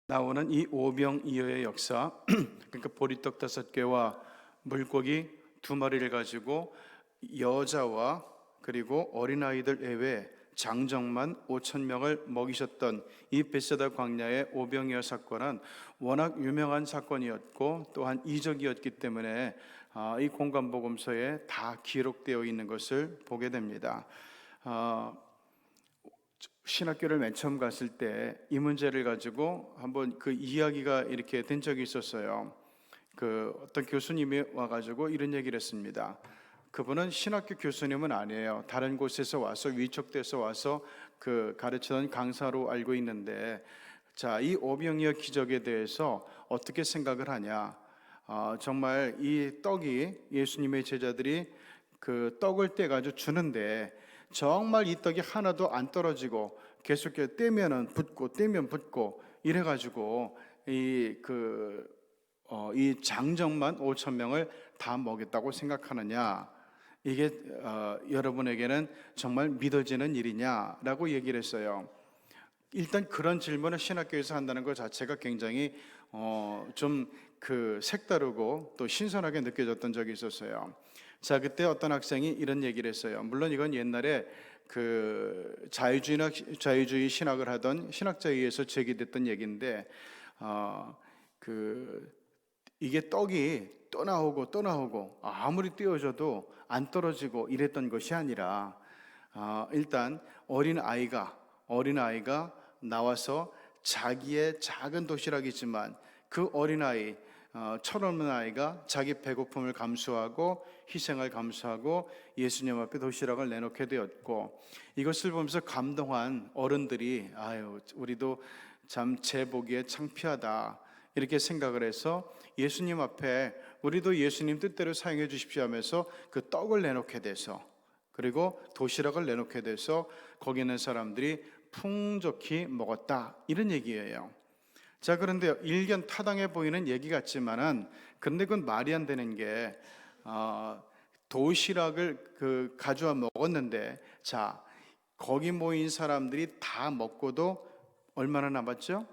나오는 이 오병이어의 역사, 그러니까 보리떡 5개와 물고기 2마리를 가지고 여자와 그리고 어린아이들 외에 장정만 5,000명을 먹이셨던 이 벳세다 광야의 오병이어 사건은 워낙 유명한 사건이었고 또한 이적이었기 때문에 이 공관복음서에 다 기록되어 있는 것을 보게 됩니다. 신학교를 맨 처음 갔을 때 이 문제를 가지고 한번 그 이야기가 이렇게 된 적이 있었어요. 그 어떤 교수님이 와가지고 이런 얘기를 했습니다. 그분은 신학교 교수님은 아니에요. 다른 곳에서 와서 위촉돼서 와서 그 가르치던 강사로 알고 있는데, 자, 이 오병이어 기적에 대해서 어떻게 생각을 하냐? 정말 이 떡이 예수님의 제자들이 그 떡을 떼가지고 주는데 정말 이 떡이 하나도 안 떨어지고 계속해서 떼면은 붙고 떼면 붙고 이래가지고 이 장정만 5,000명을 다 먹였다고 생각하느냐? 이게 여러분에게는 정말 믿어지는 일이냐라고 얘기를 했어요. 일단 그런 질문을 신학교에서 한다는 것 자체가 굉장히 좀 그 색다르고 또 신선하게 느껴졌던 적이 있었어요. 자, 그때 어떤 학생이 이런 얘기를 했어요. 물론 이건 옛날에 그 자유주의 신학을 하던 신학자에 의해서 제기됐던 얘기인데, 그 이게 떡이 또 나오고 또 나오고 아무리 띄워줘도 안 떨어지고 이랬던 것이 아니라, 일단 어린아이가 나와서 자기의 작은 도시락이지만 그 어린아이, 철없는 아이가 자기 배고픔을 감수하고 희생을 감수하고 예수님 앞에 도시락을 내놓게 되었고, 이것을 보면서 감동한 어른들이 아유, 우리도 참 제 보기에 창피하다 이렇게 생각을 해서 예수님 앞에 우리도 예수님 뜻대로 사용해 주십시오 하면서 그 떡을 내놓게 돼서, 그리고 도시락을 내놓게 돼서 거기 있는 사람들이 풍족히 먹었다, 이런 얘기예요. 자, 그런데 일견 타당해 보이는 얘기 같지만은, 근데 그건 말이 안 되는 게, 도시락을 가져와 먹었는데, 자, 거기 모인 사람들이 다 먹고도 얼마나 남았죠?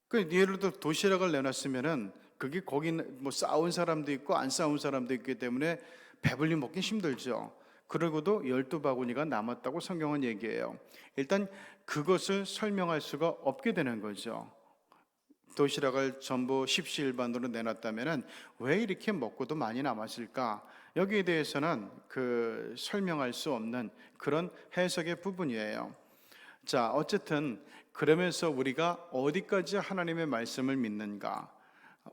그 예를 들어 도시락을 내놨으면은 그게 거기 뭐 싸운 사람도 있고 안 싸운 사람도 있기 때문에 배불리 먹기 힘들죠. 그러고도 12바구니가 남았다고 성경은 얘기해요. 일단 그것을 설명할 수가 없게 되는 거죠. 도시락을 전부 십시일반으로 내놨다면은 왜 이렇게 먹고도 많이 남았을까? 여기에 대해서는 그 설명할 수 없는 그런 해석의 부분이에요. 자, 어쨌든 그러면서 우리가 어디까지 하나님의 말씀을 믿는가?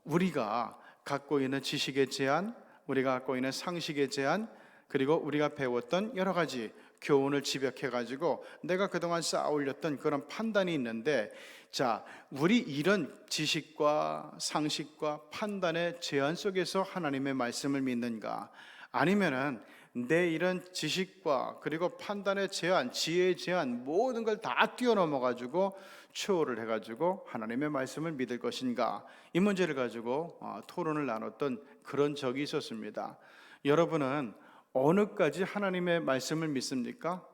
우리가 갖고 있는 지식의 제한, 우리가 갖고 있는 상식의 제한, 그리고 우리가 배웠던 여러 가지 교훈을 집약해 가지고 내가 그동안 쌓아올렸던 그런 판단이 있는데, 자, 우리 이런 지식과 상식과 판단의 제한 속에서 하나님의 말씀을 믿는가? 아니면은 내 이런 지식과 그리고 판단의 제한, 지혜의 제한, 모든 걸 다 뛰어넘어 가지고 초월을 해 가지고 하나님의 말씀을 믿을 것인가? 이 문제를 가지고 토론을 나눴던 그런 적이 있었습니다. 여러분은 어느까지 하나님의 말씀을 믿습니까?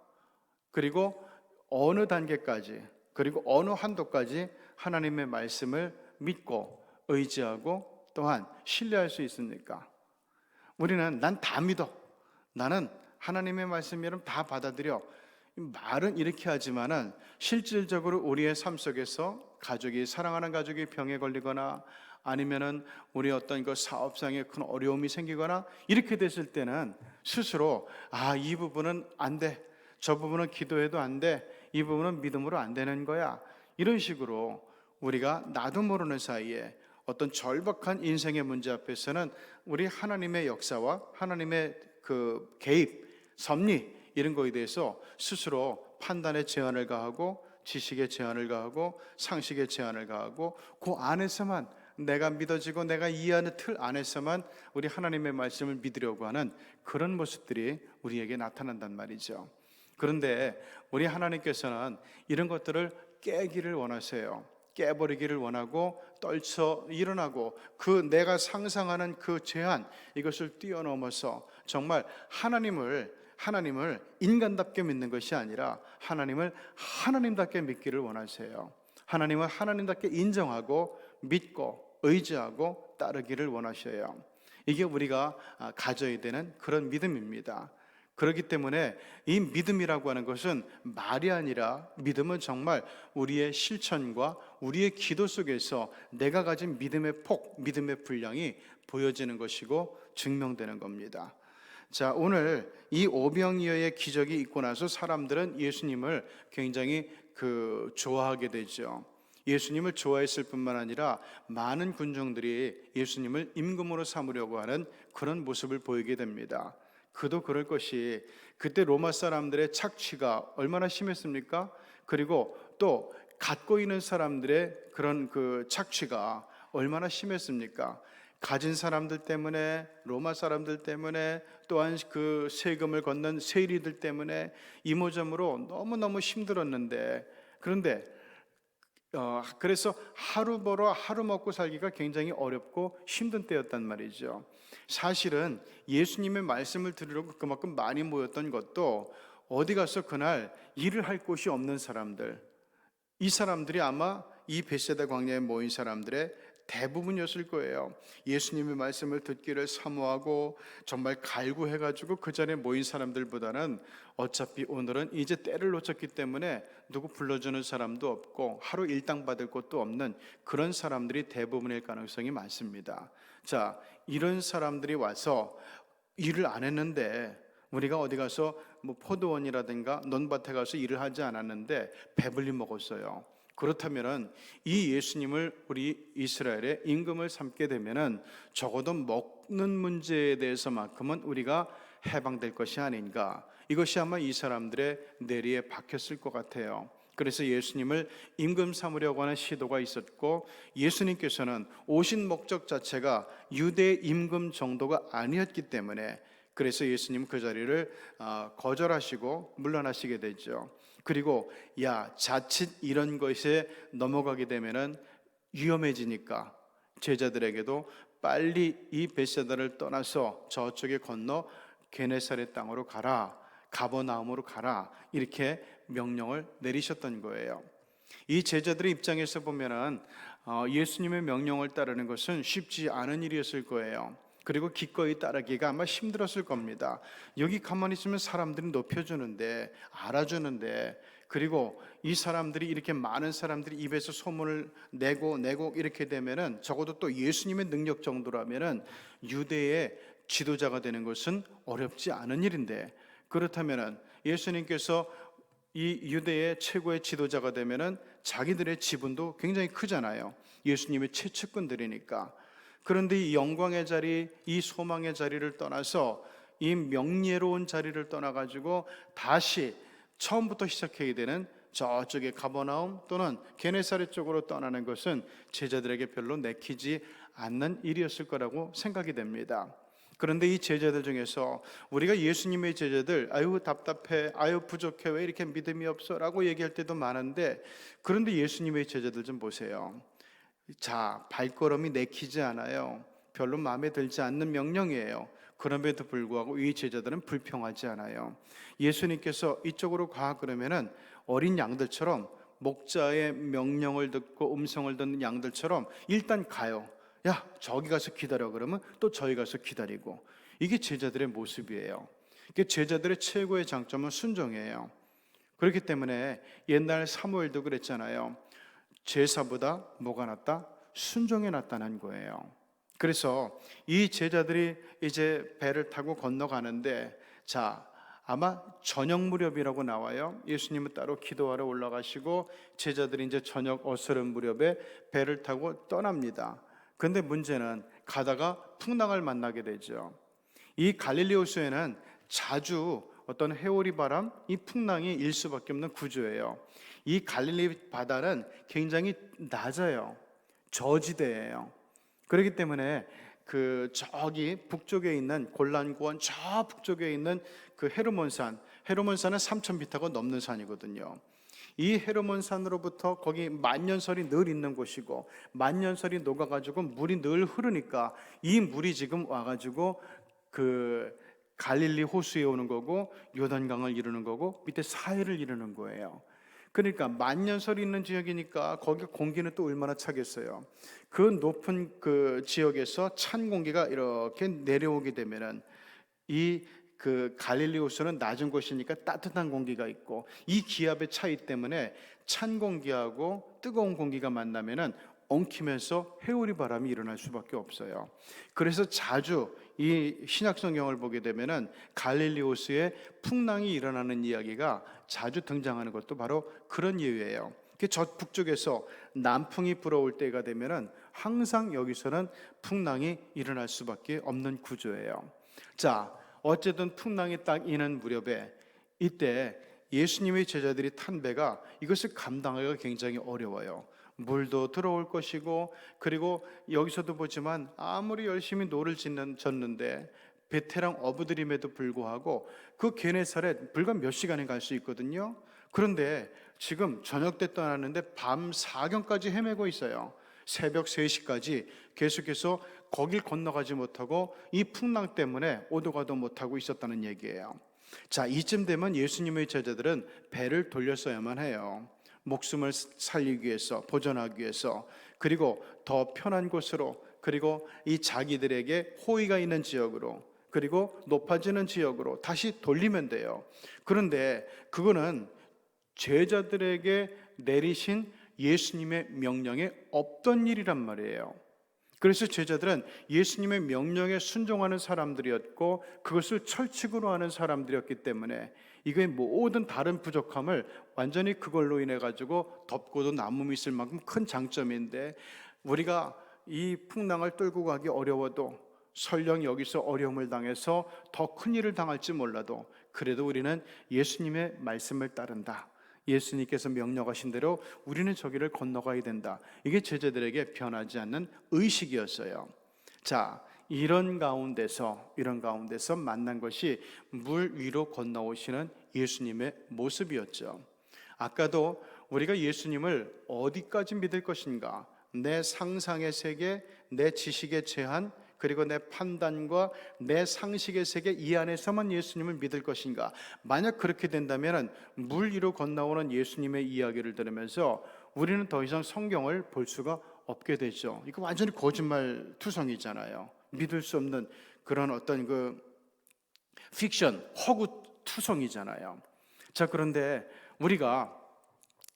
그리고 어느 단계까지, 그리고 어느 한도까지 하나님의 말씀을 믿고 의지하고 또한 신뢰할 수 있습니까? 우리는 난 다 믿어, 나는 하나님의 말씀이면 다 받아들여, 말은 이렇게 하지만은 실질적으로 우리의 삶 속에서 사랑하는 가족이 병에 걸리거나 아니면은 우리 어떤 그 사업상에 큰 어려움이 생기거나 이렇게 됐을 때는 스스로 이 부분은 안 돼, 저 부분은 기도해도 안 돼, 이 부분은 믿음으로 안 되는 거야, 이런 식으로 우리가 나도 모르는 사이에 어떤 절박한 인생의 문제 앞에서는 우리 하나님의 역사와 하나님의 그 개입, 섭리 이런 거에 대해서 스스로 판단의 제한을 가하고 지식의 제한을 가하고 상식의 제한을 가하고 그 안에서만 내가 믿어지고 내가 이해하는 틀 안에서만 우리 하나님의 말씀을 믿으려고 하는 그런 모습들이 우리에게 나타난단 말이죠. 그런데 우리 하나님께서는 이런 것들을 깨기를 원하세요. 깨버리기를 원하고 떨쳐 일어나고 그 내가 상상하는 그 제한, 이것을 뛰어넘어서 정말 하나님을 인간답게 믿는 것이 아니라 하나님을 하나님답게 믿기를 원하세요. 하나님은 하나님답게 인정하고 믿고 의지하고 따르기를 원하셔요. 이게 우리가 가져야 되는 그런 믿음입니다. 그렇기 때문에 이 믿음이라고 하는 것은 말이 아니라, 믿음은 정말 우리의 실천과 우리의 기도 속에서 내가 가진 믿음의 폭, 믿음의 분량이 보여지는 것이고 증명되는 겁니다. 자, 오늘 이 오병이어의 기적이 있고 나서 사람들은 예수님을 굉장히 좋아하게 되죠. 예수님을 좋아했을 뿐만 아니라 많은 군중들이 예수님을 임금으로 삼으려고 하는 그런 모습을 보이게 됩니다. 그도 그럴 것이, 그때 로마 사람들의 착취가 얼마나 심했습니까? 그리고 또 갖고 있는 사람들의 그런 착취가 얼마나 심했습니까? 가진 사람들 때문에, 로마 사람들 때문에, 또한 그 세금을 걷는 세리들 때문에 이모저모로 너무너무 힘들었는데, 그래서 하루 벌어 하루 먹고 살기가 굉장히 어렵고 힘든 때였단 말이죠. 사실은 예수님의 말씀을 들으려고 그만큼 많이 모였던 것도 어디 가서 그날 일을 할 곳이 없는 사람들, 이 사람들이 아마 이 벳세다 광야에 모인 사람들의 대부분이었을 거예요. 예수님의 말씀을 듣기를 사모하고 정말 갈구해가지고 그 자리에 모인 사람들보다는 어차피 오늘은 이제 때를 놓쳤기 때문에 누구 불러주는 사람도 없고 하루 일당 받을 것도 없는 그런 사람들이 대부분일 가능성이 많습니다. 자, 이런 사람들이 와서 일을 안 했는데, 우리가 어디 가서 포도원이라든가 논밭에 가서 일을 하지 않았는데 배불리 먹었어요. 그렇다면은 이 예수님을 우리 이스라엘의 임금을 삼게 되면은 적어도 먹는 문제에 대해서만큼은 우리가 해방될 것이 아닌가, 이것이 아마 이 사람들의 뇌리에 박혔을 것 같아요. 그래서 예수님을 임금 삼으려고 하는 시도가 있었고, 예수님께서는 오신 목적 자체가 유대 임금 정도가 아니었기 때문에, 그래서 예수님은 그 자리를 거절하시고 물러나시게 되죠. 그리고 자칫 이런 것에 넘어가게 되면은 위험해지니까 제자들에게도 빨리 이 벳세다를 떠나서 저쪽에 건너 게네사렛 땅으로 가라, 가버나움으로 가라, 이렇게 명령을 내리셨던 거예요. 이 제자들의 입장에서 보면은 예수님의 명령을 따르는 것은 쉽지 않은 일이었을 거예요. 그리고 기꺼이 따르기가 아마 힘들었을 겁니다. 여기 가만히 있으면 사람들이 높여주는데, 알아주는데, 그리고 이 사람들이, 이렇게 많은 사람들이 입에서 소문을 내고 이렇게 되면은, 적어도 또 예수님의 능력 정도라면은 유대의 지도자가 되는 것은 어렵지 않은 일인데, 그렇다면은 예수님께서 이 유대의 최고의 지도자가 되면은 자기들의 지분도 굉장히 크잖아요. 예수님의 최측근들이니까. 그런데 이 영광의 자리, 이 소망의 자리를 떠나서 이 명예로운 자리를 떠나가지고 다시 처음부터 시작해야 되는 저쪽에 가버나움 또는 게네사렛 쪽으로 떠나는 것은 제자들에게 별로 내키지 않는 일이었을 거라고 생각이 됩니다. 그런데 이 제자들 중에서 우리가 예수님의 제자들, 아유 답답해, 아유 부족해, 왜 이렇게 믿음이 없어 라고 얘기할 때도 많은데, 그런데 예수님의 제자들 좀 보세요. 자, 발걸음이 내키지 않아요. 별로 마음에 들지 않는 명령이에요. 그럼에도 불구하고 이 제자들은 불평하지 않아요. 예수님께서 이쪽으로 가 그러면은 어린 양들처럼, 목자의 명령을 듣고 음성을 듣는 양들처럼 일단 가요. 저기 가서 기다려 그러면 또 저기 가서 기다리고, 이게 제자들의 모습이에요. 이게 제자들의 최고의 장점은 순종이에요. 그렇기 때문에 옛날 사무엘도 그랬잖아요. 제사보다 뭐가 낫다? 순종이 낫다는 거예요. 그래서 이 제자들이 이제 배를 타고 건너가는데, 아마 저녁 무렵이라고 나와요. 예수님은 따로 기도하러 올라가시고 제자들이 이제 저녁 어스름 무렵에 배를 타고 떠납니다. 그런데 문제는 가다가 풍랑을 만나게 되죠. 이 갈릴리 호수에는 자주 어떤 해오리 바람, 이 풍랑이 일 수밖에 없는 구조예요. 이 갈릴리 바다는 굉장히 낮아요. 저지대예요. 그렇기 때문에 저기 북쪽에 있는 골란구원, 저 북쪽에 있는 헤르몬산은 3,000m가 넘는 산이거든요. 이 헤르몬산으로부터 거기 만년설이 늘 있는 곳이고, 만년설이 녹아가지고 물이 늘 흐르니까 이 물이 지금 와가지고 갈릴리 호수에 오는 거고, 요단강을 이루는 거고, 밑에 사해를 이루는 거예요. 그러니까 만년설이 있는 지역이니까 거기 공기는 또 얼마나 차겠어요. 그 높은 그 지역에서 찬 공기가 이렇게 내려오게 되면은 이 그 갈릴리 호수는 낮은 곳이니까 따뜻한 공기가 있고, 이 기압의 차이 때문에 찬 공기하고 뜨거운 공기가 만나면은 엉키면서 회오리 바람이 일어날 수밖에 없어요. 그래서 자주 이 신약 성경을 보게 되면은 갈릴리 호수에 풍랑이 일어나는 이야기가 자주 등장하는 것도 바로 그런 이유예요. 저 북쪽에서 남풍이 불어올 때가 되면은 항상 여기서는 풍랑이 일어날 수밖에 없는 구조예요. 자, 어쨌든 풍랑이 딱 이는 무렵에 이때 예수님의 제자들이 탄 배가 이것을 감당하기가 굉장히 어려워요. 물도 들어올 것이고, 그리고 여기서도 보지만 아무리 열심히 노를 졌는데 베테랑 어부들임에도 불구하고 그 게네사렛 불과 몇 시간에 갈 수 있거든요. 그런데 지금 저녁 때 떠났는데 밤 사경까지 헤매고 있어요. 새벽 3시까지 계속해서 거길 건너가지 못하고 이 풍랑 때문에 오도 가도 못하고 있었다는 얘기예요. 자, 이쯤 되면 예수님의 제자들은 배를 돌렸어야만 해요. 목숨을 살리기 위해서, 보존하기 위해서, 그리고 더 편한 곳으로, 그리고 이 자기들에게 호의가 있는 지역으로, 그리고 높아지는 지역으로 다시 돌리면 돼요. 그런데 그거는 제자들에게 내리신 예수님의 명령에 없던 일이란 말이에요. 그래서 제자들은 예수님의 명령에 순종하는 사람들이었고, 그것을 철칙으로 하는 사람들이었기 때문에 이거의 모든 다른 부족함을 완전히 그걸로 인해 가지고 덮고도 남음이 있을 만큼 큰 장점인데, 우리가 이 풍랑을 뚫고 가기 어려워도, 설령 여기서 어려움을 당해서 더 큰 일을 당할지 몰라도, 그래도 우리는 예수님의 말씀을 따른다, 예수님께서 명령하신 대로 우리는 저기를 건너가야 된다, 이게 제자들에게 변하지 않는 의식이었어요. 자, 이런 가운데서 만난 것이 물 위로 건너오시는 예수님의 모습이었죠. 아까도 우리가 예수님을 어디까지 믿을 것인가, 내 상상의 세계, 내 지식의 제한, 그리고 내 판단과 내 상식의 세계 이 안에서만 예수님을 믿을 것인가. 만약 그렇게 된다면 물 위로 건너오는 예수님의 이야기를 들으면서 우리는 더 이상 성경을 볼 수가 없게 되죠. 이거 완전히 거짓말 투성이잖아요. 믿을 수 없는 그런 어떤 그 픽션, 허구 투성이잖아요. 자, 그런데 우리가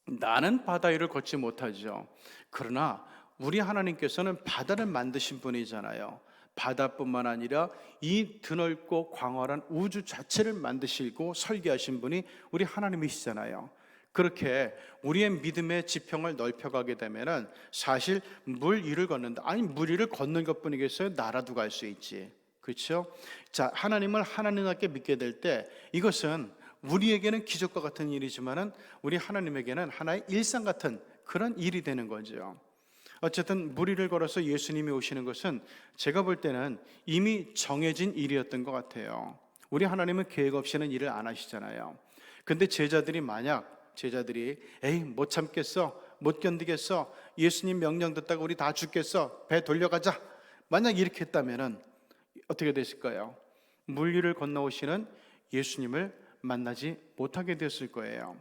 나는 바다 위를 걷지 못하죠. 그러나 우리 하나님께서는 바다를 만드신 분이잖아요. 바다뿐만 아니라 이 드넓고 광활한 우주 자체를 만드시고 설계하신 분이 우리 하나님이시잖아요. 그렇게 우리의 믿음의 지평을 넓혀가게 되면은 사실 물 위를 걷는다. 아니, 물 위를 걷는 것뿐이겠어요? 나라도 갈 수 있지. 그렇죠? 자, 하나님을 하나님답게 믿게 될 때 이것은 우리에게는 기적과 같은 일이지만은 우리 하나님에게는 하나의 일상 같은 그런 일이 되는 거죠. 어쨌든 물 위를 걸어서 예수님이 오시는 것은 제가 볼 때는 이미 정해진 일이었던 것 같아요. 우리 하나님은 계획 없이는 일을 안 하시잖아요. 근데 제자들이 에이 못 참겠어, 못 견디겠어, 예수님 명령 듣다가 우리 다 죽겠어, 배 돌려가자, 만약 이렇게 했다면 어떻게 됐을까요? 물 위를 건너오시는 예수님을 만나지 못하게 됐을 거예요.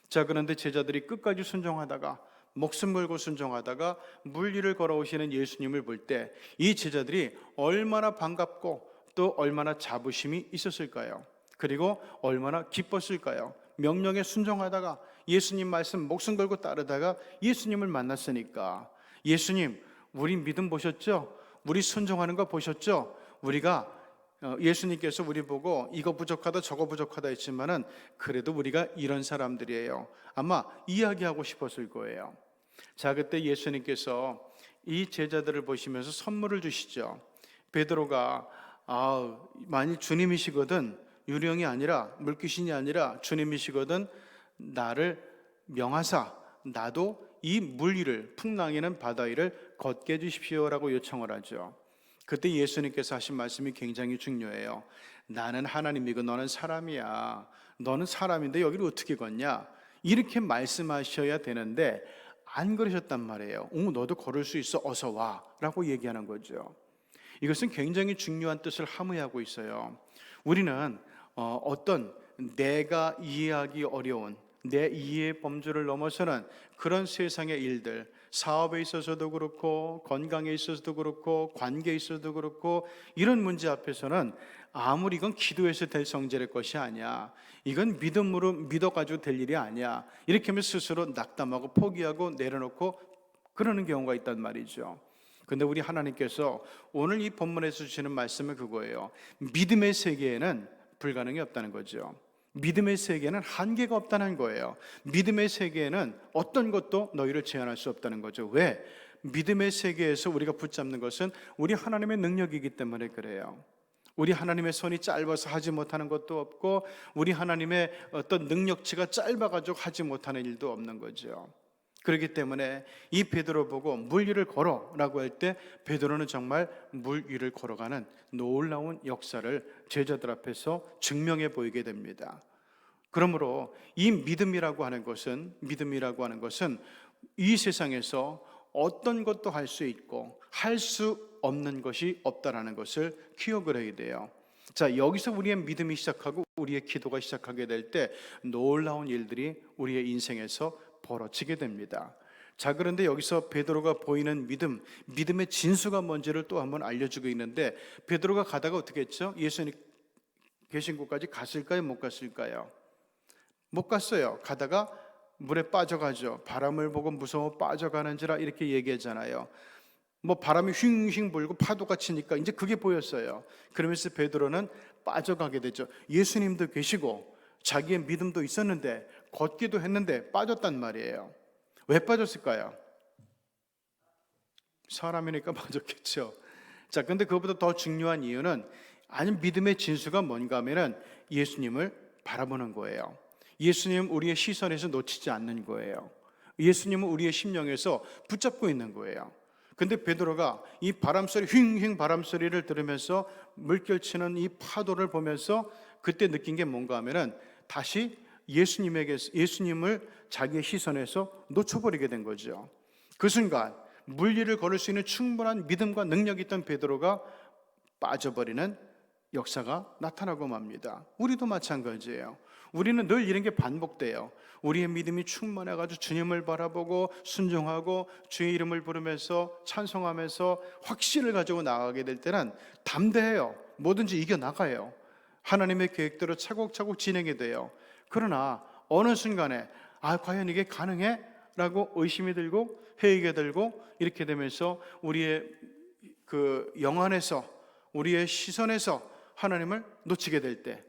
자, 그런데 제자들이 끝까지 순종하다가, 목숨 걸고 순종하다가 물 위를 걸어오시는 예수님을 볼 때 이 제자들이 얼마나 반갑고 또 얼마나 자부심이 있었을까요? 그리고 얼마나 기뻤을까요? 명령에 순종하다가 예수님 말씀 목숨 걸고 따르다가 예수님을 만났으니까, 예수님 우리 믿음 보셨죠? 우리 순종하는 거 보셨죠? 우리가 예수님께서 우리 보고 이거 부족하다 저거 부족하다 했지만은 그래도 우리가 이런 사람들이에요. 아마 이야기하고 싶었을 거예요. 자, 그때 예수님께서 이 제자들을 보시면서 선물을 주시죠. 베드로가 만일 주님이시거든, 유령이 아니라 물귀신이 아니라 주님이시거든 나를 명하사 나도 이 물 위를, 풍랑이는 바다 위를 걷게 해주십시오라고 요청을 하죠. 그때 예수님께서 하신 말씀이 굉장히 중요해요. 나는 하나님이고 너는 사람이야. 너는 사람인데 여기를 어떻게 걷냐? 이렇게 말씀하셔야 되는데 안 그러셨단 말이에요. 너도 걸을 수 있어, 어서 와 라고 얘기하는 거죠. 이것은 굉장히 중요한 뜻을 함의하고 있어요. 우리는 어떤 내가 이해하기 어려운, 내 이해의 범주를 넘어서는 그런 세상의 일들, 사업에 있어서도 그렇고 건강에 있어서도 그렇고 관계에 있어서도 그렇고 이런 문제 앞에서는 아무리 이건 기도해서 될 성질의 것이 아니야, 이건 믿음으로 믿어가지고 될 일이 아니야, 이렇게 하면 스스로 낙담하고 포기하고 내려놓고 그러는 경우가 있단 말이죠. 근데 우리 하나님께서 오늘 이 본문에서 주시는 말씀은 그거예요. 믿음의 세계에는 불가능이 없다는 거죠. 믿음의 세계에는 한계가 없다는 거예요. 믿음의 세계에는 어떤 것도 너희를 제한할 수 없다는 거죠. 왜? 믿음의 세계에서 우리가 붙잡는 것은 우리 하나님의 능력이기 때문에 그래요. 우리 하나님의 손이 짧아서 하지 못하는 것도 없고 우리 하나님의 어떤 능력치가 짧아가지고 하지 못하는 일도 없는 거죠. 그렇기 때문에 이 베드로 보고 물 위를 걸어라고 할 때 베드로는 정말 물 위를 걸어가는 놀라운 역사를 제자들 앞에서 증명해 보이게 됩니다. 그러므로 이 믿음이라고 하는 것은 이 세상에서 어떤 것도 할 수 있고 할 수 없는 것이 없다라는 것을 기억을 해야 돼요. 자, 여기서 우리의 믿음이 시작하고 우리의 기도가 시작하게 될 때 놀라운 일들이 우리의 인생에서 벌어지게 됩니다. 자, 그런데 여기서 베드로가 보이는 믿음의 진수가 뭔지를 또 한번 알려주고 있는데, 베드로가 가다가 어떻게 했죠? 예수님 계신 곳까지 갔을까요? 못 갔을까요? 못 갔어요. 가다가 물에 빠져가죠. 바람을 보고 무서워 빠져가는지라 이렇게 얘기하잖아요. 뭐 바람이 휘잉휘잉 불고 파도가 치니까 이제 그게 보였어요. 그러면서 베드로는 빠져가게 되죠. 예수님도 계시고 자기의 믿음도 있었는데 걷기도 했는데 빠졌단 말이에요. 왜 빠졌을까요? 사람이니까 빠졌겠죠. 자, 근데 그것보다 더 중요한 이유는, 아니 믿음의 진수가 뭔가 하면은 예수님을 바라보는 거예요. 예수님 우리의 시선에서 놓치지 않는 거예요. 예수님은 우리의 심령에서 붙잡고 있는 거예요. 근데 베드로가 이 바람소리, 휘잉휘잉 바람소리를 들으면서 물결치는 이 파도를 보면서 그때 느낀 게 뭔가 하면은 다시 예수님을 자기의 시선에서 놓쳐버리게 된 거죠. 그 순간 물 위를 걸을 수 있는 충분한 믿음과 능력이 있던 베드로가 빠져버리는 역사가 나타나고 맙니다. 우리도 마찬가지예요. 우리는 늘 이런 게 반복돼요. 우리의 믿음이 충만해가지고 주님을 바라보고 순종하고 주의 이름을 부르면서 찬송하면서 확신을 가지고 나가게 될 때는 담대해요. 뭐든지 이겨나가요. 하나님의 계획대로 차곡차곡 진행이 돼요. 그러나 어느 순간에 과연 이게 가능해? 라고 의심이 들고 회의가 들고 이렇게 되면서 우리의 그 영안에서, 우리의 시선에서 하나님을 놓치게 될 때,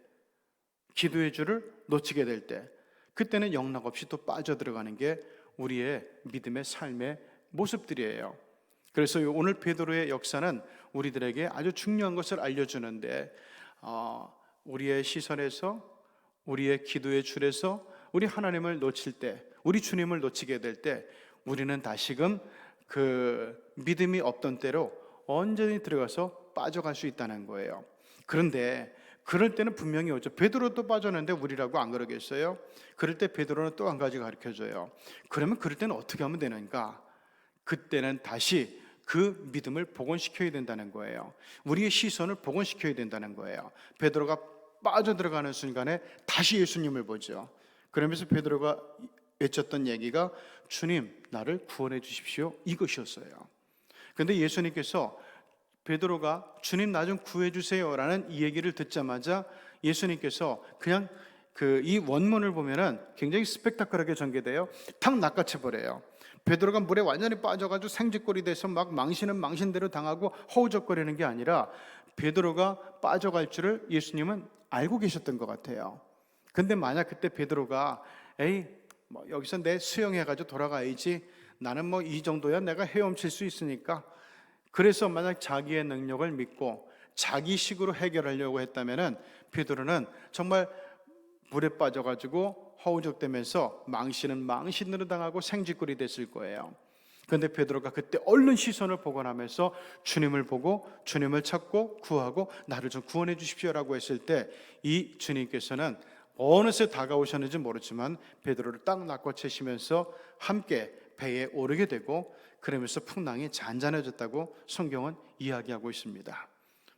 기도의 줄을 놓치게 될 때, 그때는 영락없이 또 빠져들어가는 게 우리의 믿음의 삶의 모습들이에요. 그래서 오늘 베드로의 역사는 우리들에게 아주 중요한 것을 알려주는데, 우리의 시선에서, 우리의 기도의 줄에서 우리 하나님을 놓칠 때, 우리 주님을 놓치게 될 때 우리는 다시금 그 믿음이 없던 때로 언제든지 들어가서 빠져갈 수 있다는 거예요. 그런데 그럴 때는 분명히 오죠. 베드로도 빠졌는데 우리라고 안 그러겠어요? 그럴 때 베드로는 또 한 가지 가르쳐줘요. 그러면 그럴 때는 어떻게 하면 되는가? 그때는 다시 그 믿음을 복원시켜야 된다는 거예요. 우리의 시선을 복원시켜야 된다는 거예요. 베드로가 빠져들어가는 순간에 다시 예수님을 보죠. 그러면서 베드로가 외쳤던 얘기가 주님 나를 구원해 주십시오, 이것이었어요. 그런데 예수님께서 베드로가 주님 나 좀 구해 주세요라는 이 얘기를 듣자마자 예수님께서 그냥 이 원문을 보면은 굉장히 스펙타클하게 전개돼요. 탁 낚아채 버려요. 베드로가 물에 완전히 빠져가지고 생쥐꼴이 돼서 막 망신은 망신대로 당하고 허우적거리는 게 아니라 베드로가 빠져갈 줄을 예수님은 알고 계셨던 것 같아요. 근데 만약 그때 베드로가 여기서 내 수영해가지고 돌아가야지, 나는 뭐 이 정도야 내가 헤엄칠 수 있으니까, 그래서 만약 자기의 능력을 믿고 자기식으로 해결하려고 했다면은 베드로는 정말 물에 빠져가지고 허우적대면서 망신은 망신으로 당하고 생쥐꼴이 됐을 거예요. 그런데 베드로가 그때 얼른 시선을 복원하면서 주님을 보고 주님을 찾고 구하고 나를 좀 구원해 주십시오라고 했을 때 이 주님께서는 어느새 다가오셨는지 모르지만 베드로를 딱 낚아채시면서 함께 배에 오르게 되고, 그러면서 풍랑이 잔잔해졌다고 성경은 이야기하고 있습니다.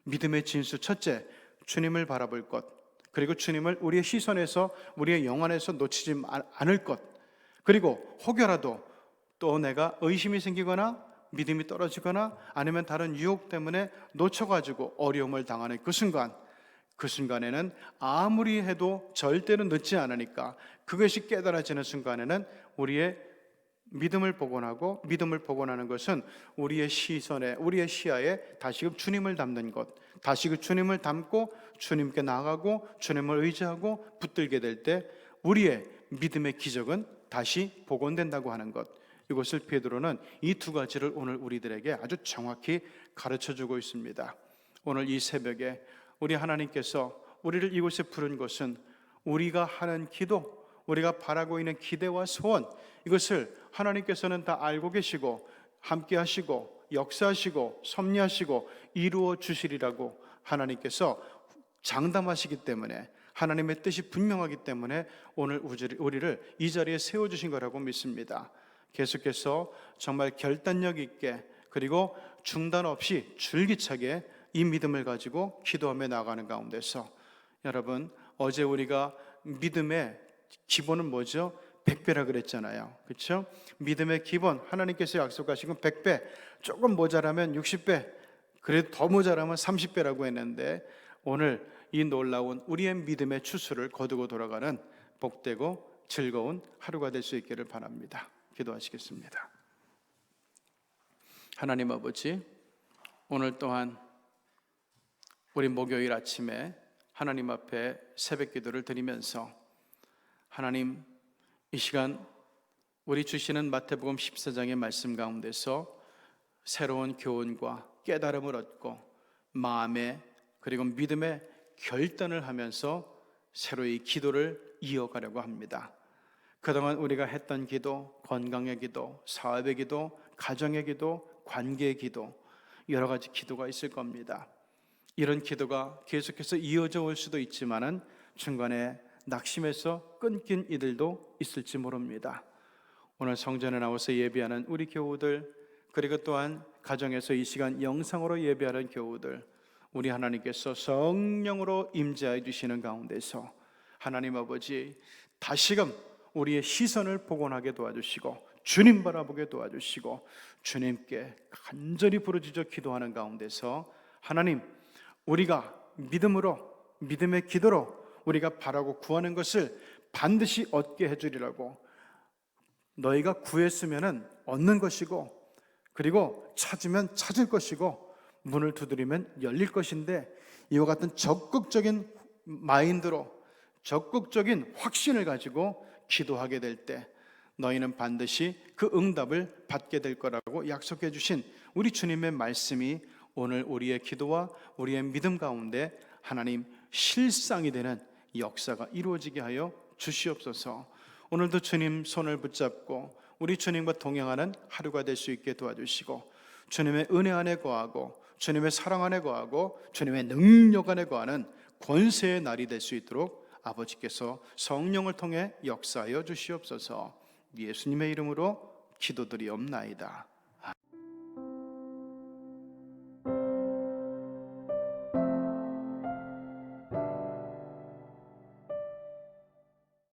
믿음의 진수 첫째, 주님을 바라볼 것. 그리고 주님을 우리의 시선에서, 우리의 영안에서 놓치지 않을 것, 그리고 혹여라도 또 내가 의심이 생기거나 믿음이 떨어지거나 아니면 다른 유혹 때문에 놓쳐가지고 어려움을 당하는 그 순간에는 아무리 해도 절대로 늦지 않으니까, 그것이 깨달아지는 순간에는 우리의 믿음을 복원하고, 믿음을 복원하는 것은 우리의 시선에, 우리의 시야에 다시금 주님을 담는 것, 다시 그 주님을 담고 주님께 나아가고 주님을 의지하고 붙들게 될 때 우리의 믿음의 기적은 다시 복원된다고 하는 것, 이것을 베드로는 이 두 가지를 오늘 우리들에게 아주 정확히 가르쳐주고 있습니다. 오늘 이 새벽에 우리 하나님께서 우리를 이곳에 부른 것은 우리가 하는 기도, 우리가 바라고 있는 기대와 소원, 이것을 하나님께서는 다 알고 계시고 함께 하시고 역사하시고 섭리하시고 이루어 주시리라고 하나님께서 장담하시기 때문에, 하나님의 뜻이 분명하기 때문에 오늘 우리를 이 자리에 세워주신 거라고 믿습니다. 계속해서 정말 결단력 있게, 그리고 중단 없이 줄기차게 이 믿음을 가지고 기도하며 나가는 가운데서, 여러분, 어제 우리가 믿음의 기본은 뭐죠? 100배라 그랬잖아요. 그렇죠? 믿음의 기본, 하나님께서 약속하신 건 100배, 조금 모자라면 60배, 그래도 더 모자라면 30배라고 했는데, 오늘 이 놀라운 우리의 믿음의 추수를 거두고 돌아가는 복되고 즐거운 하루가 될 수 있기를 바랍니다. 기도하시겠습니다. 하나님 아버지, 오늘 또한 우리 목요일 아침에 하나님 앞에 새벽 기도를 드리면서, 하나님, 이 시간 우리 주시는 마태복음 14장의 말씀 가운데서 새로운 교훈과 깨달음을 얻고 마음의, 그리고 믿음의 결단을 하면서 새로이 기도를 이어가려고 합니다. 그동안 우리가 했던 기도, 건강의 기도, 사업의 기도, 가정의 기도, 관계의 기도, 여러 가지 기도가 있을 겁니다. 이런 기도가 계속해서 이어져 올 수도 있지만은 중간에 낙심해서 끊긴 이들도 있을지 모릅니다. 오늘 성전에 나와서 예배하는 우리 교우들, 그리고 또한 가정에서 이 시간 영상으로 예배하는 교우들, 우리 하나님께서 성령으로 임재해 주시는 가운데서 하나님 아버지, 다시금 우리의 시선을 복원하게 도와주시고 주님 바라보게 도와주시고 주님께 간절히 부르짖어 기도하는 가운데서, 하나님, 우리가 믿음으로, 믿음의 기도로 우리가 바라고 구하는 것을 반드시 얻게 해주리라고, 너희가 구했으면 얻는 것이고, 그리고 찾으면 찾을 것이고, 문을 두드리면 열릴 것인데, 이와 같은 적극적인 마인드로, 적극적인 확신을 가지고 기도하게 될 때 너희는 반드시 그 응답을 받게 될 거라고 약속해 주신 우리 주님의 말씀이 오늘 우리의 기도와 우리의 믿음 가운데 하나님 실상이 되는 역사가 이루어지게 하여 주시옵소서. 오늘도 주님 손을 붙잡고 우리 주님과 동행하는 하루가 될 수 있게 도와주시고, 주님의 은혜 안에 거하고 주님의 사랑 안에 거하고 주님의 능력 안에 거하는 권세의 날이 될 수 있도록 아버지께서 성령을 통해 역사하여 주시옵소서. 예수님의 이름으로 기도드리옵나이다.